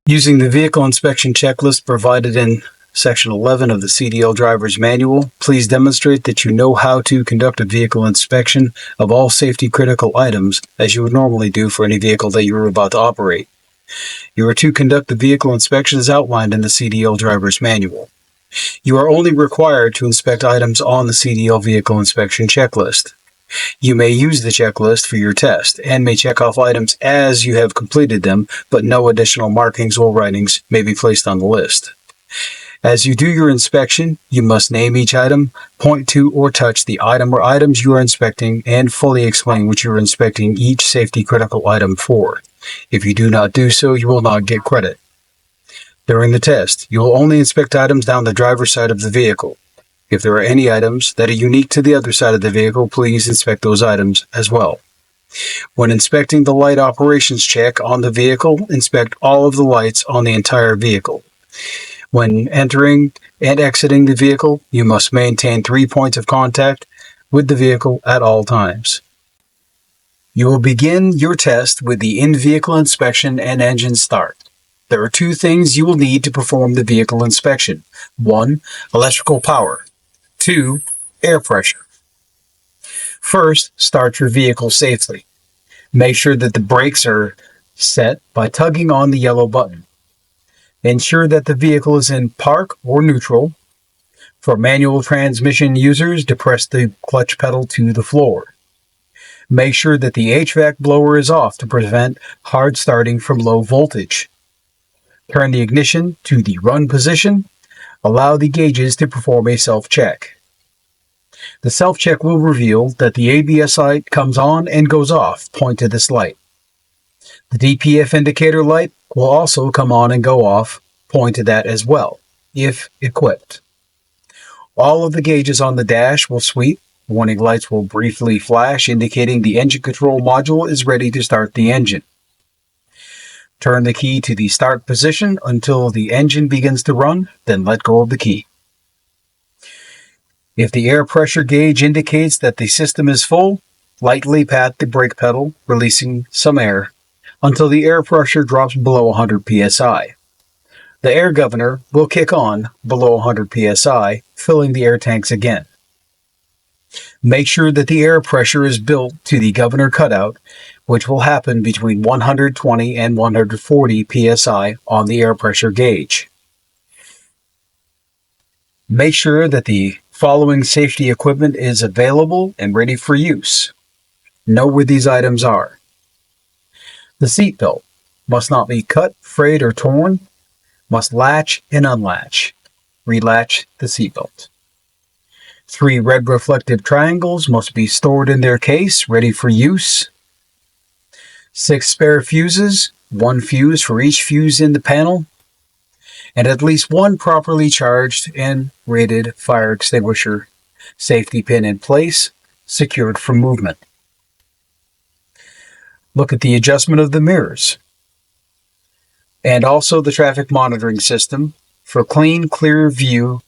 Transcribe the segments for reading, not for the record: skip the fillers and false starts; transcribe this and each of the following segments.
Using the vehicle inspection checklist provided in Section 11 of the CDL Driver's Manual, please demonstrate that you know how to conduct a vehicle inspection of all safety critical items as you would normally do for any vehicle that you are about to operate. You are to conduct the vehicle inspection as outlined in the CDL Driver's Manual. You are only required to inspect items on the CDL Vehicle Inspection Checklist. You may use the checklist for your test and may check off items as you have completed them, but no additional markings or writings may be placed on the list. As you do your inspection, you must name each item, point to or touch the item or items you are inspecting, and fully explain what you are inspecting each safety critical item for. If you do not do so, you will not get credit. During the test, you will only inspect items down the driver's side of the vehicle. If there are any items that are unique to the other side of the vehicle, please inspect those items as well. When inspecting the light operations check on the vehicle, inspect all of the lights on the entire vehicle. When entering and exiting the vehicle, you must maintain 3 points of contact with the vehicle at all times. You will begin your test with the in-vehicle inspection and engine start. There are 2 things you will need to perform the vehicle inspection. 1. Electrical power. 2. Air pressure. First, start your vehicle safely. Make sure that the brakes are set by tugging on the yellow button. Ensure that the vehicle is in park or neutral. For manual transmission users, depress the clutch pedal to the floor. Make sure that the HVAC blower is off to prevent hard starting from low voltage. Turn the ignition to the run position. Allow the gauges to perform a self-check. The self-check will reveal that the ABS light comes on and goes off. Point to this light. The DPF indicator light will also come on and go off. Point to that as well, if equipped. All of the gauges on the dash will sweep. Warning lights will briefly flash, indicating the engine control module is ready to start the engine. Turn the key to the start position until the engine begins to run, then let go of the key. If the air pressure gauge indicates that the system is full, lightly pat the brake pedal, releasing some air, until the air pressure drops below 100 psi. The air governor will kick on below 100 psi, filling the air tanks again. Make sure that the air pressure is built to the governor cutout, which will happen between 120 and 140 psi on the air pressure gauge. Make sure that the following safety equipment is available and ready for use. Know where these items are. The seat belt must not be cut, frayed, or torn. Must latch and unlatch. Relatch the seat belt. 3 red reflective triangles must be stored in their case, ready for use. 6 spare fuses, 1 fuse for each fuse in the panel, and at least 1 properly charged and rated fire extinguisher safety pin in place, secured from movement. Look at the adjustment of the mirrors and also the traffic monitoring system for clean, clear view,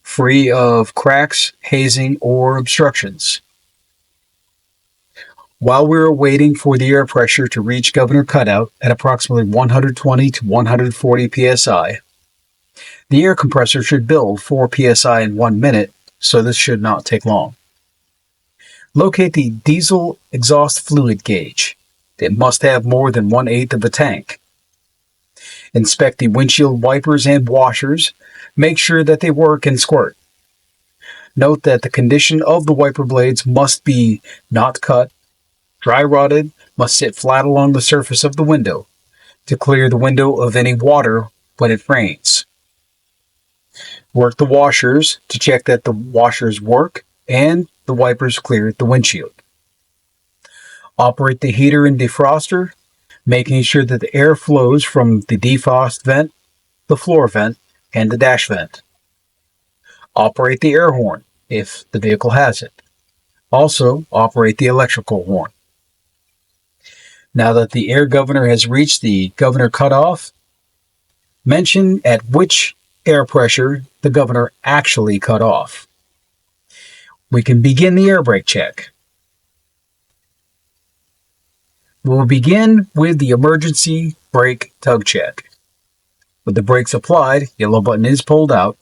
free of cracks, hazing, or obstructions. While we're waiting for the air pressure to reach governor cutout at approximately 120 to 140 psi, the air compressor should build 4 psi in 1 minute, so this should not take long. Locate the diesel exhaust fluid gauge. It must have more than 1/8 of a tank. Inspect the windshield wipers and washers. Make sure that they work and squirt. Note that the condition of the wiper blades must be not cut, dry rotted, must sit flat along the surface of the window to clear the window of any water when it rains. Work the washers to check that the washers work and the wipers clear the windshield. Operate the heater and defroster, making sure that the air flows from the defrost vent, the floor vent, and the dash vent. Operate the air horn if the vehicle has it. Also, operate the electrical horn. Now that the air governor has reached the governor cutoff, mention at which air pressure the governor actually cut off. We can begin the air brake check. We will begin with the emergency brake tug check. With the brakes applied, yellow button is pulled out.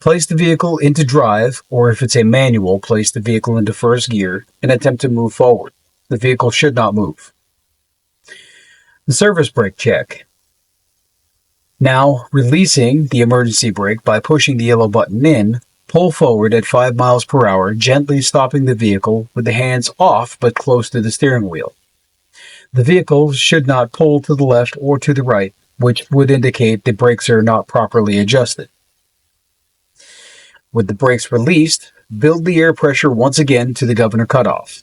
Place the vehicle into drive, or if it's a manual, place the vehicle into first gear and attempt to move forward. The vehicle should not move. The service brake check. Now, releasing the emergency brake by pushing the yellow button in, pull forward at 5 miles per hour, gently stopping the vehicle with the hands off but close to the steering wheel. The vehicle should not pull to the left or to the right, which would indicate the brakes are not properly adjusted. With the brakes released, build the air pressure once again to the governor cutoff.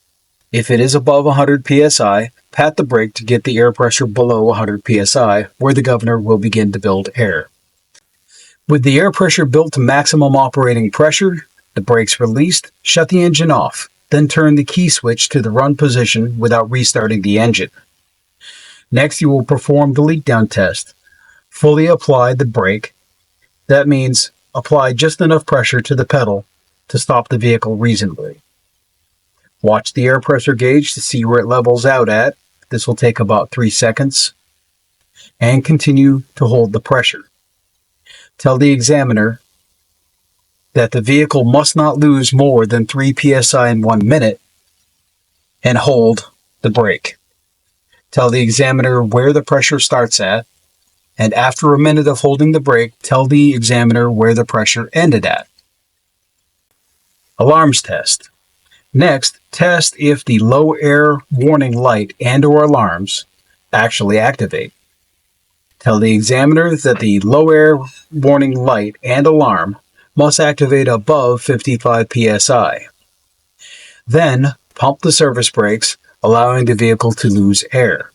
If it is above 100 psi, pat the brake to get the air pressure below 100 psi, where the governor will begin to build air. With the air pressure built to maximum operating pressure, the brakes released, shut the engine off, then turn the key switch to the run position without restarting the engine. Next, you will perform the leak down test. Fully apply the brake. That means apply just enough pressure to the pedal to stop the vehicle reasonably. Watch the air pressure gauge to see where it levels out at. This will take about 3 seconds. And continue to hold the pressure. Tell the examiner that the vehicle must not lose more than 3 psi in 1 minute and hold the brake. Tell the examiner where the pressure starts at, and after a minute of holding the brake, tell the examiner where the pressure ended at. Alarms test. Next, test if the low air warning light and/or alarms actually activate. Tell the examiner that the low air warning light and alarm must activate above 55 psi. Then, pump the service brakes, allowing the vehicle to lose air.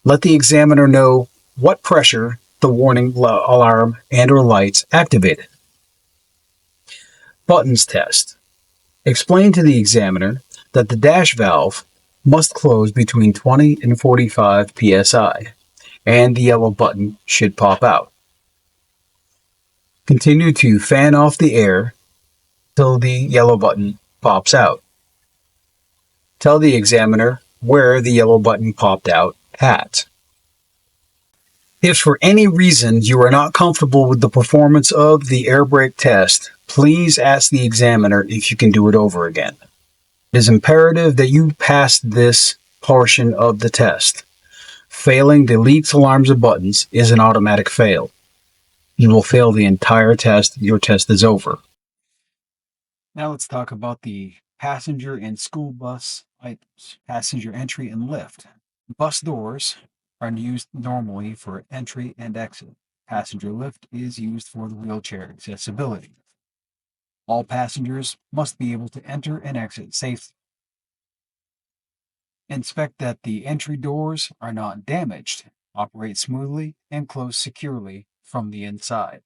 Let the examiner know what pressure the warning alarm and/or lights activated. Buttons test. Explain to the examiner that the dash valve must close between 20 and 45 psi, and the yellow button should pop out. Continue to fan off the air till the yellow button pops out. Tell the examiner where the yellow button popped out at. If for any reason you are not comfortable with the performance of the air brake test, please ask the examiner if you can do it over again. It is imperative that you pass this portion of the test. Failing the leaks, alarms, or buttons is an automatic fail. You will fail the entire test. Your test is over. Now let's talk about the passenger and school bus items. Passenger entry and lift. Bus doors are used normally for entry and exit. Passenger lift is used for the wheelchair accessibility. All passengers must be able to enter and exit safely. Inspect that the entry doors are not damaged, operate smoothly, and close securely from the inside.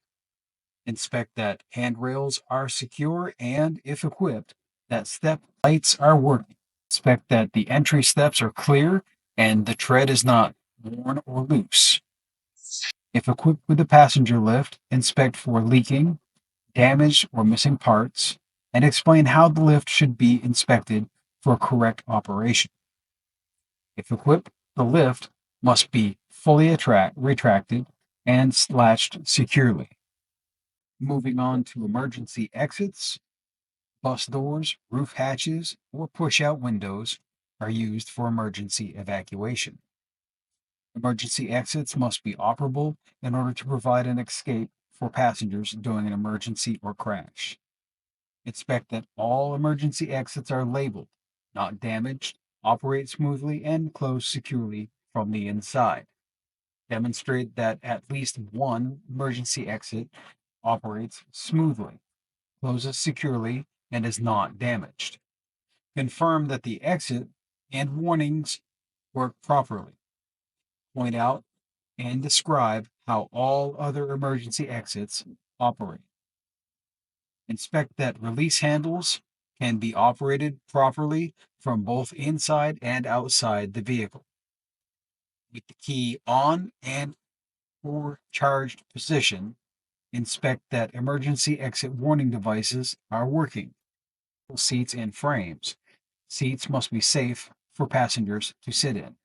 Inspect that handrails are secure and, if equipped, that step lights are working. Inspect that the entry steps are clear and the tread is not worn or loose. If equipped with a passenger lift, inspect for leaking, damaged, or missing parts, and explain how the lift should be inspected for correct operation. If equipped, the lift must be fully retracted and latched securely. Moving on to emergency exits, bus doors, roof hatches, or push-out windows are used for emergency evacuation. Emergency exits must be operable in order to provide an escape for passengers during an emergency or crash. Inspect that all emergency exits are labeled, not damaged, operate smoothly, and close securely from the inside. Demonstrate that at least one emergency exit operates smoothly, closes securely, and is not damaged. Confirm that the exit and warnings work properly. Point out and describe how all other emergency exits operate. Inspect that release handles can be operated properly from both inside and outside the vehicle. With the key on and or charged position, inspect that emergency exit warning devices are working. Seats and frames. Seats must be safe for passengers to sit in.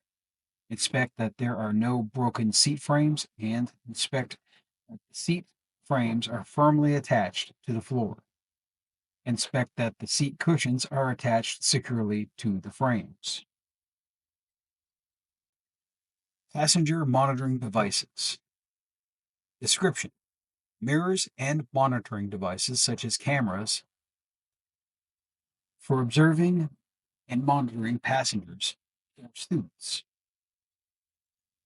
Inspect that there are no broken seat frames and inspect that the seat frames are firmly attached to the floor. Inspect that the seat cushions are attached securely to the frames. Passenger monitoring devices. Description: mirrors and monitoring devices such as cameras for observing and monitoring passengers or students.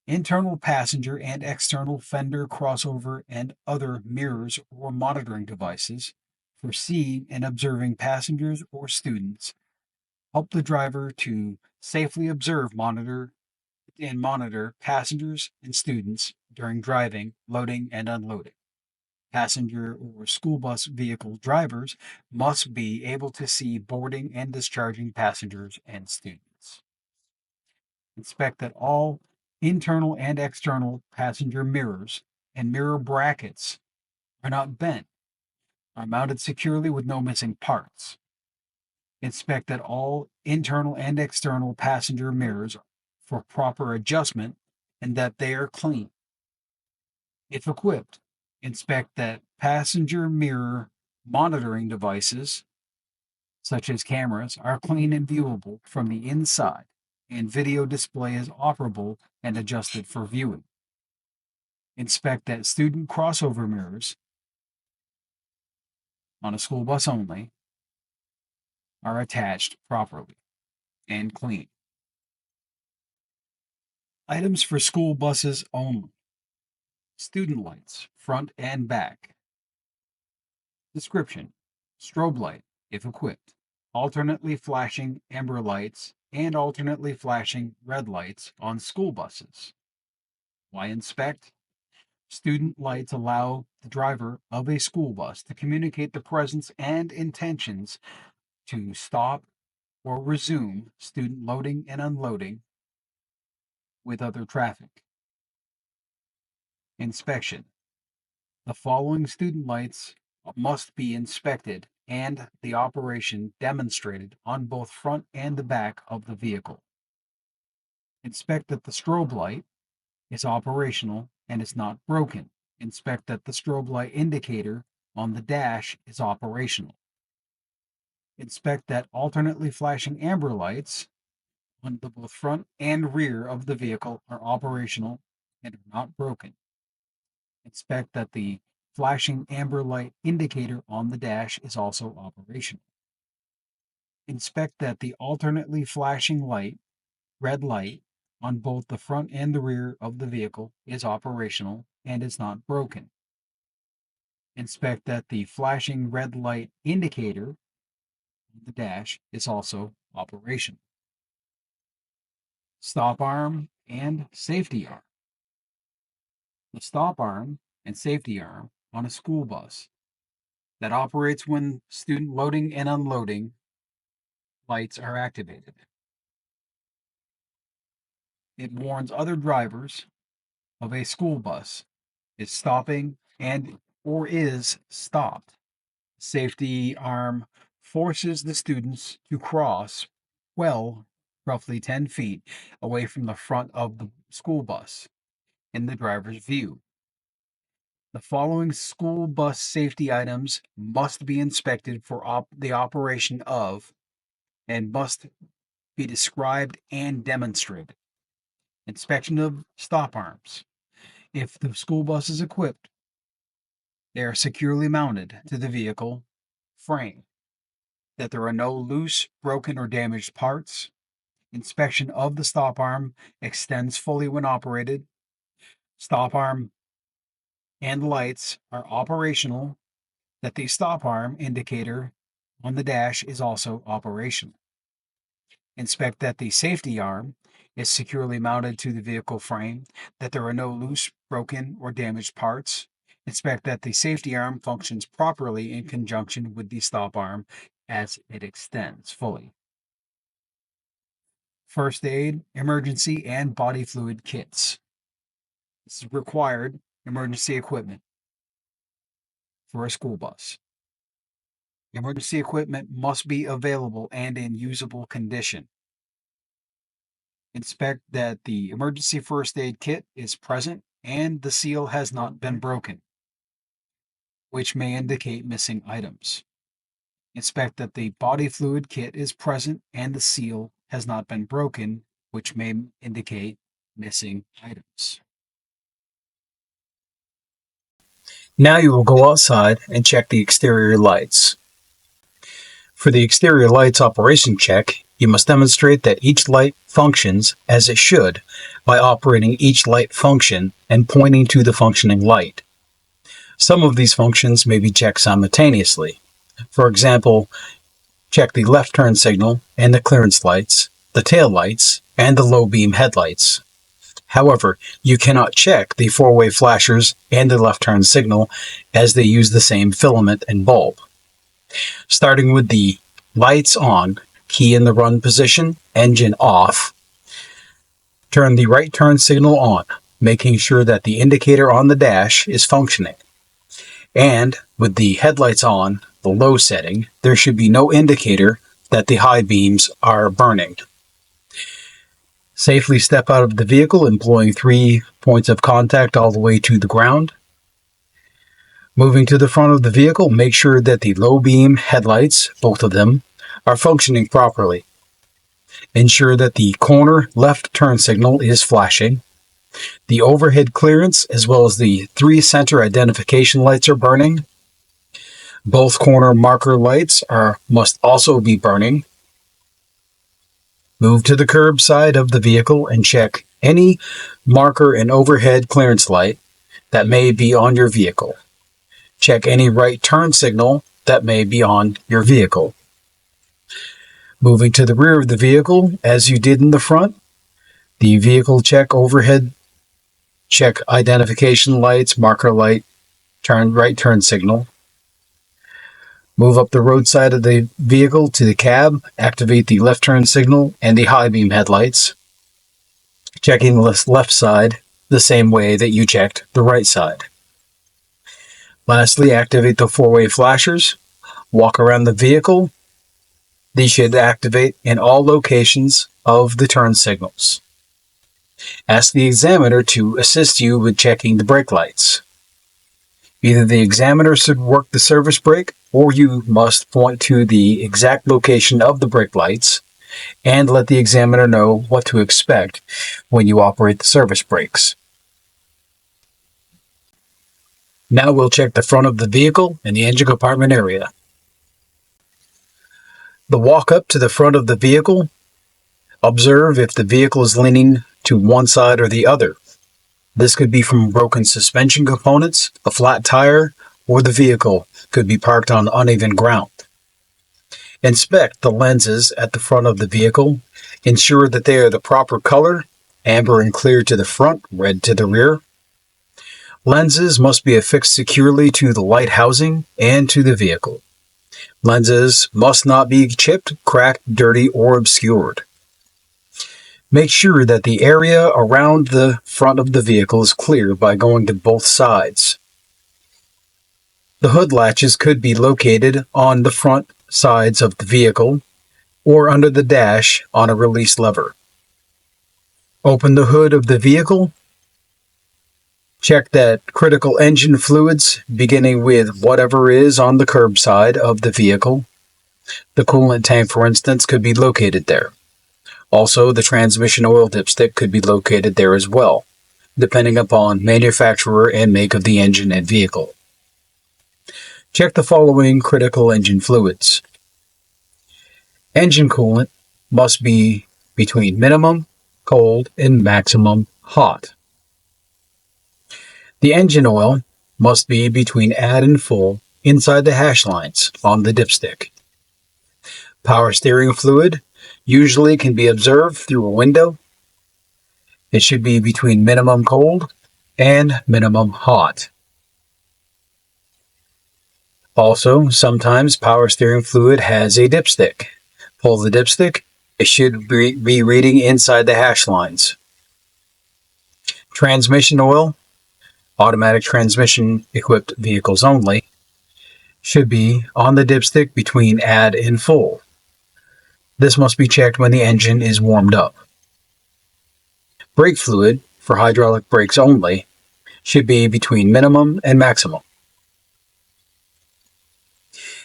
Internal passenger and external fender crossover and other mirrors or monitoring devices for seeing and observing passengers or students help the driver to safely observe, monitor passengers and students during driving, loading, and unloading. Passenger or school bus vehicle drivers must be able to see boarding and discharging passengers and students. Inspect that all internal and external passenger mirrors and mirror brackets are not bent, are mounted securely with no missing parts. Inspect that all internal and external passenger mirrors for proper adjustment and that they are clean. If equipped, inspect that passenger mirror monitoring devices, such as cameras, are clean and viewable from the inside, and video display is operable and adjusted for viewing. Inspect that student crossover mirrors, on a school bus only, are attached properly and clean. Items for school buses only. Student lights, front and back. Description: strobe light, if equipped, alternately flashing amber lights, and alternately flashing red lights on school buses. Why inspect? Student lights allow the driver of a school bus to communicate the presence and intentions to stop or resume student loading and unloading with other traffic. Inspection: the following student lights must be inspected and the operation demonstrated on both front and the back of the vehicle. Inspect that the strobe light is operational and is not broken. Inspect that the strobe light indicator on the dash is operational. Inspect that alternately flashing amber lights on the both front and rear of the vehicle are operational and are not broken. Inspect that the flashing amber light indicator on the dash is also operational. Inspect that the alternately flashing red light, on both the front and the rear of the vehicle is operational and is not broken. Inspect that the flashing red light indicator on the dash is also operational. Stop arm and safety arm. The stop arm and safety arm on a school bus that operates when student loading and unloading lights are activated. It warns other drivers of a school bus is stopping and or is stopped. Safety arm forces the students to cross roughly 10 feet away from the front of the school bus in the driver's view. The following school bus safety items must be inspected for the operation of and must be described and demonstrated. Inspection of stop arms. If the school bus is equipped, they are securely mounted to the vehicle frame, that there are no loose, broken, or damaged parts. Inspection of the stop arm extends fully when operated. Stop arm and lights are operational, that the stop arm indicator on the dash is also operational. Inspect that the safety arm is securely mounted to the vehicle frame, that there are no loose, broken, or damaged parts. Inspect that the safety arm functions properly in conjunction with the stop arm as it extends fully. First aid, emergency, and body fluid kits. This is required emergency equipment for a school bus. Emergency equipment must be available and in usable condition. Inspect that the emergency first aid kit is present and the seal has not been broken, which may indicate missing items. Inspect that the body fluid kit is present and the seal has not been broken, which may indicate missing items. Now you will go outside and check the exterior lights. For the exterior lights operation check, you must demonstrate that each light functions as it should by operating each light function and pointing to the functioning light. Some of these functions may be checked simultaneously. For example, check the left turn signal and the clearance lights, the tail lights, and the low beam headlights. However, you cannot check the four-way flashers and the left turn signal as they use the same filament and bulb. Starting with the lights on, key in the run position, engine off. Turn the right turn signal on, making sure that the indicator on the dash is functioning. And with the headlights on, the low setting, there should be no indicator that the high beams are burning. Safely step out of the vehicle, employing 3 points of contact all the way to the ground. Moving to the front of the vehicle, make sure that the low beam headlights, both of them, are functioning properly. Ensure that the corner left turn signal is flashing. The overhead clearance as well as the 3 center identification lights are burning. Both corner marker lights must also be burning. Move to the curb side of the vehicle and check any marker and overhead clearance light that may be on your vehicle. Check any right turn signal that may be on your vehicle. Moving to the rear of the vehicle, as you did in the front, the vehicle check overhead, check identification lights, marker light, right turn signal. Move up the roadside of the vehicle to the cab, activate the left turn signal and the high beam headlights. Checking the left side the same way that you checked the right side. Lastly, activate the four-way flashers. Walk around the vehicle. These should activate in all locations of the turn signals. Ask the examiner to assist you with checking the brake lights. Either the examiner should work the service brake, or you must point to the exact location of the brake lights and let the examiner know what to expect when you operate the service brakes. Now we'll check the front of the vehicle and the engine compartment area. The walk up to the front of the vehicle. Observe if the vehicle is leaning to one side or the other. This could be from broken suspension components, a flat tire, or the vehicle could be parked on uneven ground. Inspect the lenses at the front of the vehicle. Ensure that they are the proper color, amber and clear to the front, red to the rear. Lenses must be affixed securely to the light housing and to the vehicle. Lenses must not be chipped, cracked, dirty, or obscured. Make sure that the area around the front of the vehicle is clear by going to both sides. The hood latches could be located on the front sides of the vehicle or under the dash on a release lever. Open the hood of the vehicle. Check that critical engine fluids, beginning with whatever is on the curb side of the vehicle. The coolant tank, for instance, could be located there. Also, the transmission oil dipstick could be located there as well, depending upon manufacturer and make of the engine and vehicle. Check the following critical engine fluids. Engine coolant must be between minimum cold and maximum hot. The engine oil must be between add and full inside the hash lines on the dipstick. Power steering fluid usually can be observed through a window. It should be between minimum cold and minimum hot. Also, sometimes power steering fluid has a dipstick. Pull the dipstick, it should be reading inside the hash lines. Transmission oil, automatic transmission equipped vehicles only, should be on the dipstick between add and full. This must be checked when the engine is warmed up. Brake fluid, for hydraulic brakes only, should be between minimum and maximum.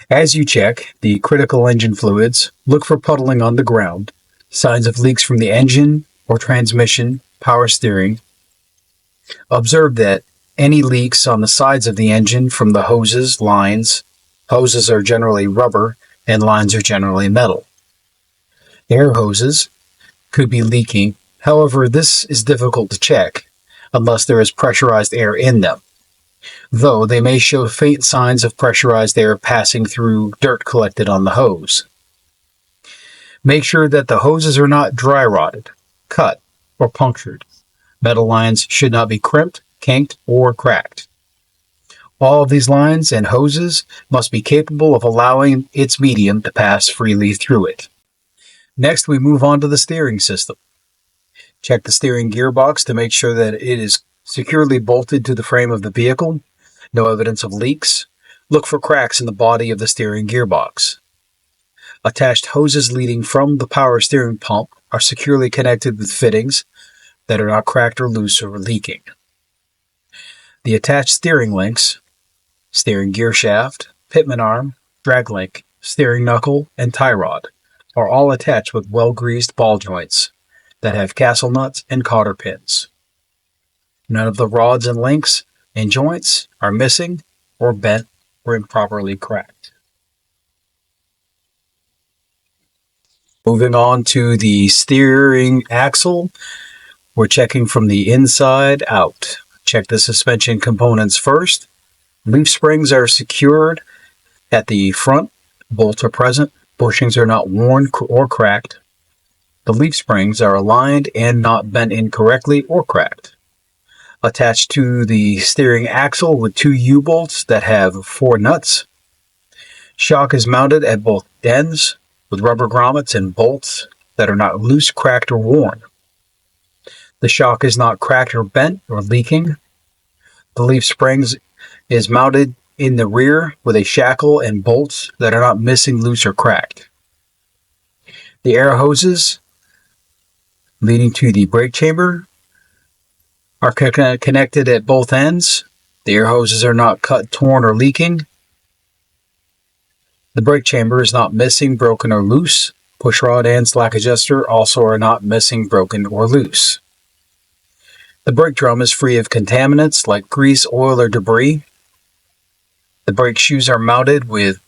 As you check the critical engine fluids, look for puddling on the ground, signs of leaks from the engine or transmission, power steering. Observe that any leaks on the sides of the engine from the hoses, lines. Hoses are generally rubber and lines are generally metal. Air hoses could be leaking. However, this is difficult to check unless there is pressurized air in them, though they may show faint signs of pressurized air passing through dirt collected on the hose. Make sure that the hoses are not dry rotted, cut, or punctured. Metal lines should not be crimped, kinked, or cracked. All of these lines and hoses must be capable of allowing its medium to pass freely through it. Next, we move on to the steering system. Check the steering gearbox to make sure that it is securely bolted to the frame of the vehicle. No evidence of leaks. Look for cracks in the body of the steering gearbox. Attached hoses leading from the power steering pump are securely connected with fittings that are not cracked or loose or leaking. The attached steering links, steering gear shaft, pitman arm, drag link, steering knuckle, and tie rod are all attached with well-greased ball joints that have castle nuts and cotter pins. None of the rods and links and joints are missing or bent or improperly cracked. Moving on to the steering axle, we're checking from the inside out. Check the suspension components first. Leaf springs are secured at the front. Bolts are present. Bushings are not worn or cracked. The leaf springs are aligned and not bent incorrectly or cracked. Attached to the steering axle with 2 U-bolts that have 4 nuts. Shock is mounted at both ends with rubber grommets and bolts that are not loose, cracked, or worn. The shock is not cracked or bent or leaking. The leaf springs is mounted in the rear with a shackle and bolts that are not missing, loose, or cracked. The air hoses leading to the brake chamber are connected at both ends. The air hoses are not cut, torn, or leaking. The brake chamber is not missing, broken, or loose. Pushrod and slack adjuster also are not missing, broken, or loose. The brake drum is free of contaminants like grease, oil, or debris. The brake shoes are mounted with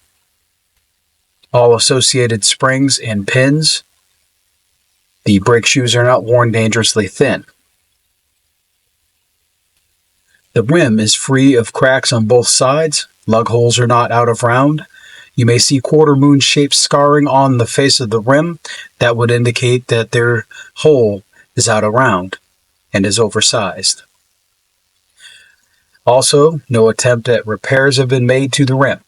all associated springs and pins. The brake shoes are not worn dangerously thin. The rim is free of cracks on both sides. Lug holes are not out of round. You may see quarter moon shaped scarring on the face of the rim. That would indicate that their hole is out of round and is oversized. Also, no attempt at repairs have been made to the rim.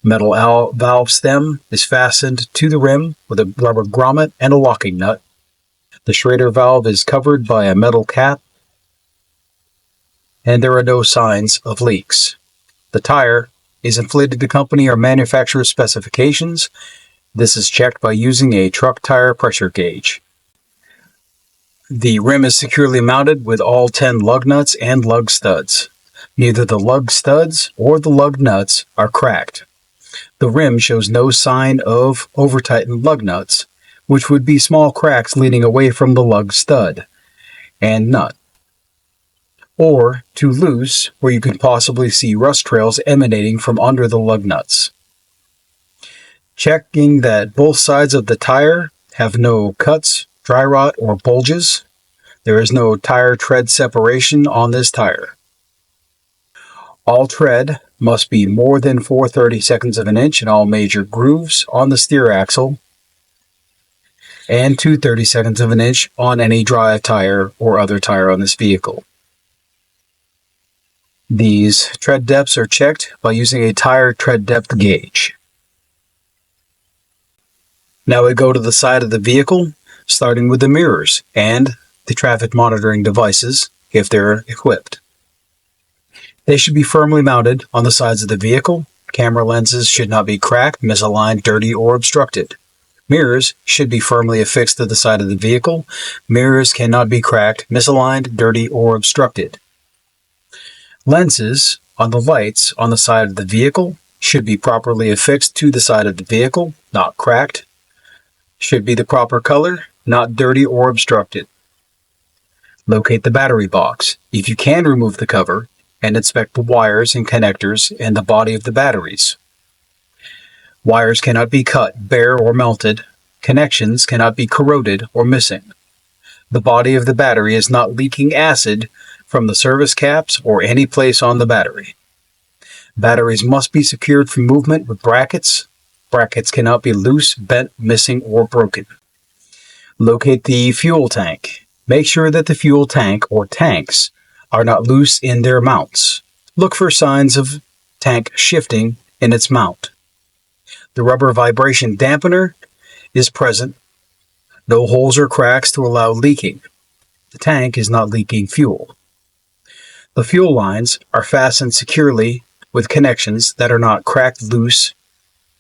Metal valve stem is fastened to the rim with a rubber grommet and a locking nut. The Schrader valve is covered by a metal cap, and there are no signs of leaks. The tire is inflated to company or manufacturer's specifications. This is checked by using a truck tire pressure gauge. The rim is securely mounted with all 10 lug nuts and lug studs. Neither the lug studs or the lug nuts are cracked. The rim shows no sign of over-tightened lug nuts, which would be small cracks leading away from the lug stud and nut, or too loose where you could possibly see rust trails emanating from under the lug nuts. Checking that both sides of the tire have no cuts, dry rot, or bulges. There is no tire tread separation on this tire. All tread must be more than 4/32 of an inch in all major grooves on the steer axle and 2/32 of an inch on any drive tire or other tire on this vehicle. These tread depths are checked by using a tire tread depth gauge. Now we go to the side of the vehicle, starting with the mirrors and the traffic monitoring devices if they're equipped. They should be firmly mounted on the sides of the vehicle. Camera lenses should not be cracked, misaligned, dirty, or obstructed. Mirrors should be firmly affixed to the side of the vehicle. Mirrors cannot be cracked, misaligned, dirty, or obstructed. Lenses on the lights on the side of the vehicle should be properly affixed to the side of the vehicle, not cracked. Should be the proper color, not dirty or obstructed. Locate the battery box, if you can remove the cover, and inspect the wires and connectors and the body of the batteries. Wires cannot be cut, bare, or melted. Connections cannot be corroded or missing. The body of the battery is not leaking acid from the service caps or any place on the battery. Batteries must be secured from movement with brackets. Brackets cannot be loose, bent, missing, or broken. Locate the fuel tank. Make sure that the fuel tank or tanks are not loose in their mounts. Look for signs of tank shifting in its mount. The rubber vibration dampener is present. No holes or cracks to allow leaking. The tank is not leaking fuel. The fuel lines are fastened securely with connections that are not cracked loose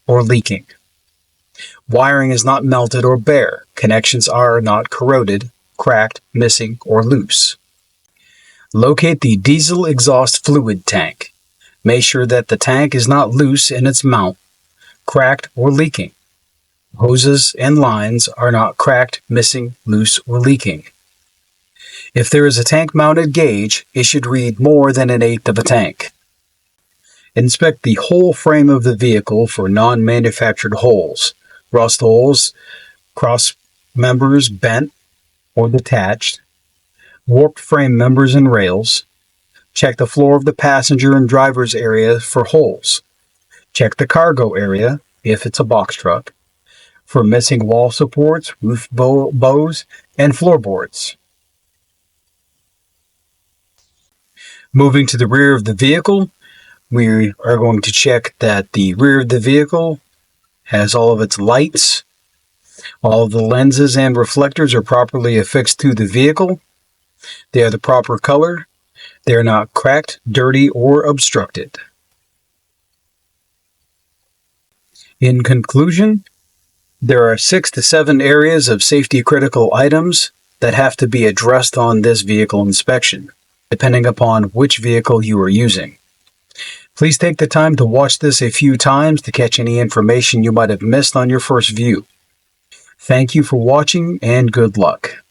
or leaking. Wiring is not melted or bare. Connections are not corroded, cracked, missing, or loose. Locate the diesel exhaust fluid tank. Make sure that the tank is not loose in its mount, cracked, or leaking. Hoses and lines are not cracked, missing, loose, or leaking. If there is a tank-mounted gauge, it should read more than 1/8 of a tank. Inspect the whole frame of the vehicle for non-manufactured holes, rust holes, cross members bent or detached, warped frame members and rails. Check the floor of the passenger and driver's area for holes. Check the cargo area, if it's a box truck, for missing wall supports, roof bows, and floorboards. Moving to the rear of the vehicle, we are going to check that the rear of the vehicle has all of its lights. All of the lenses and reflectors are properly affixed to the vehicle. They are the proper color. They are not cracked, dirty, or obstructed. In conclusion, there are 6 to 7 areas of safety critical items that have to be addressed on this vehicle inspection, depending upon which vehicle you are using. Please take the time to watch this a few times to catch any information you might have missed on your first view. Thank you for watching and good luck.